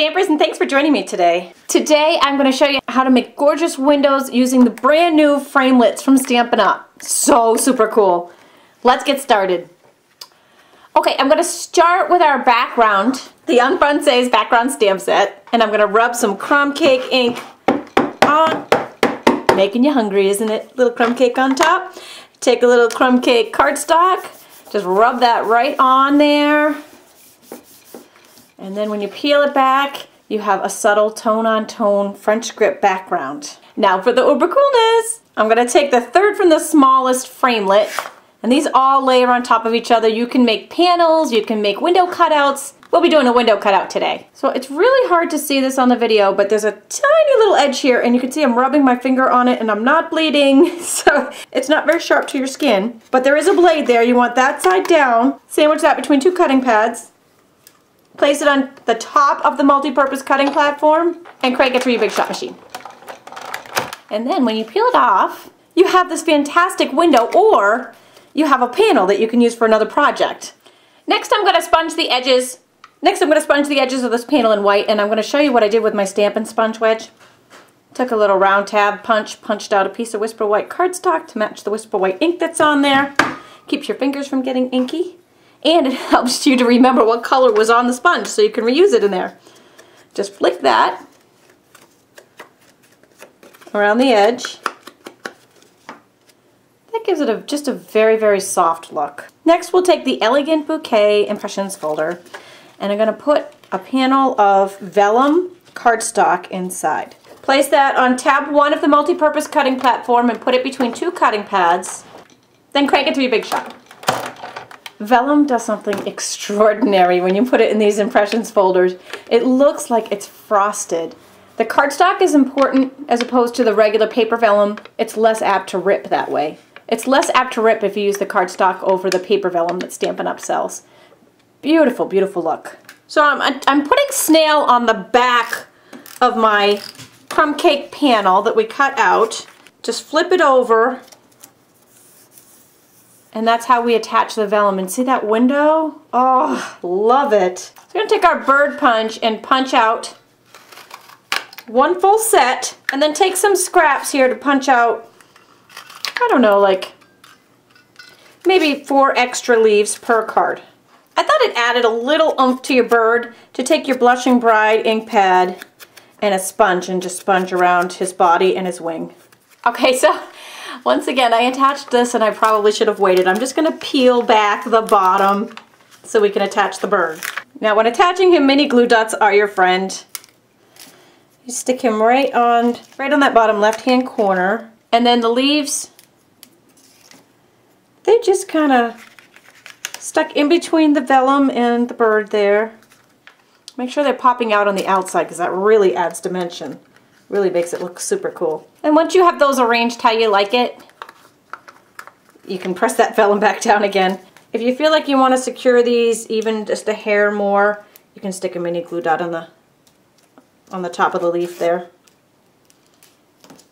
Stampers, and thanks for joining me today. Today I'm going to show you how to make gorgeous windows using the brand new Framelits from Stampin Up. So super cool. Let's get started. Okay, I'm going to start with our background, the Young Francais background stamp set, and I'm going to rub some crumb cake ink on. Making you hungry, isn't it? Little crumb cake on top. Take a little crumb cake cardstock, just rub that right on there. And then when you peel it back, you have a subtle tone-on-tone French script background. Now for the uber coolness, I'm going to take the third from the smallest framelit, and these all layer on top of each other. You can make panels, you can make window cutouts. We'll be doing a window cutout today. So it's really hard to see this on the video, but there's a tiny little edge here, and you can see I'm rubbing my finger on it and I'm not bleeding, so it's not very sharp to your skin. But there is a blade there. You want that side down. Sandwich that between two cutting pads. Place it on the top of the multi-purpose cutting platform and crank it through your Big Shot machine. And then when you peel it off, you have this fantastic window, or you have a panel that you can use for another project. Next I'm going to sponge the edges. Of this panel in white, and I'm going to show you what I did with my Stampin' Sponge wedge. Took a little round tab punch, punched out a piece of Whisper White cardstock to match the Whisper White ink that's on there. Keeps your fingers from getting inky. And it helps you to remember what color was on the sponge so you can reuse it in there. Just flick that around the edge. That gives it just a very, very soft look. Next we'll take the Elegant Bouquet Impressions folder, and I'm going to put a panel of Vellum Card Stock inside. Place that on tab 1 of the multi-purpose cutting platform and put it between two cutting pads. Then crank it through your Big Shot. Vellum does something extraordinary when you put it in these impressions folders. It looks like it's frosted. The cardstock is important as opposed to the regular paper vellum. It's less apt to rip that way. It's less apt to rip if you use the cardstock over the paper vellum that Stampin' Up sells. Beautiful, beautiful look. So I'm putting snail on the back of my crumb cake panel that we cut out. Just flip it over. And that's how we attach the vellum. And see that window? Oh, love it. So we're going to take our bird punch and punch out one full set, and then take some scraps here to punch out, I don't know, like maybe 4 extra leaves per card. I thought it added a little oomph to your bird to take your Blushing Bride ink pad and a sponge and just sponge around his body and his wing. Okay, so once again, I attached this and I probably should have waited. I'm just going to peel back the bottom so we can attach the bird. Now when attaching him, mini glue dots are your friend. You stick him right on that bottom left-hand corner, and then the leaves, they just kind of stuck in between the vellum and the bird there. Make sure they're popping out on the outside because that really adds dimension. Really makes it look super cool. And once you have those arranged how you like it, you can press that vellum back down again. If you feel like you want to secure these even just a hair more, you can stick a mini glue dot on the top of the leaf there.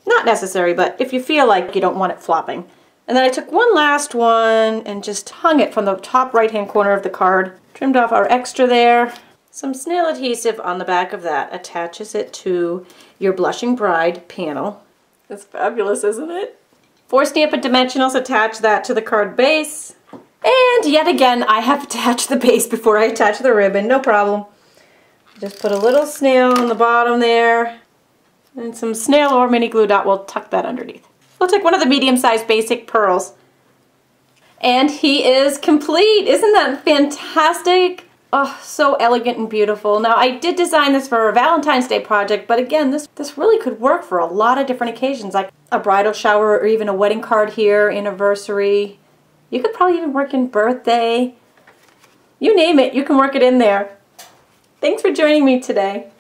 Not necessary, but if you feel like you don't want it flopping. And then I took one last one and just hung it from the top right-hand corner of the card. Trimmed off our extra there. Some snail adhesive on the back of that attaches it to your Blushing Bride panel. That's fabulous, isn't it? 4 Stampin' Dimensionals attach that to the card base. And yet again, I have attached the base before I attach the ribbon, no problem. Just put a little snail on the bottom there, and some snail or mini glue dot, we'll tuck that underneath. We'll take one of the medium-sized basic pearls. And he is complete! Isn't that fantastic? Oh, so elegant and beautiful. Now, I did design this for a Valentine's Day project, but again, this really could work for a lot of different occasions, like a bridal shower or even a wedding card here, anniversary. You could probably even work in birthday. You name it, you can work it in there. Thanks for joining me today.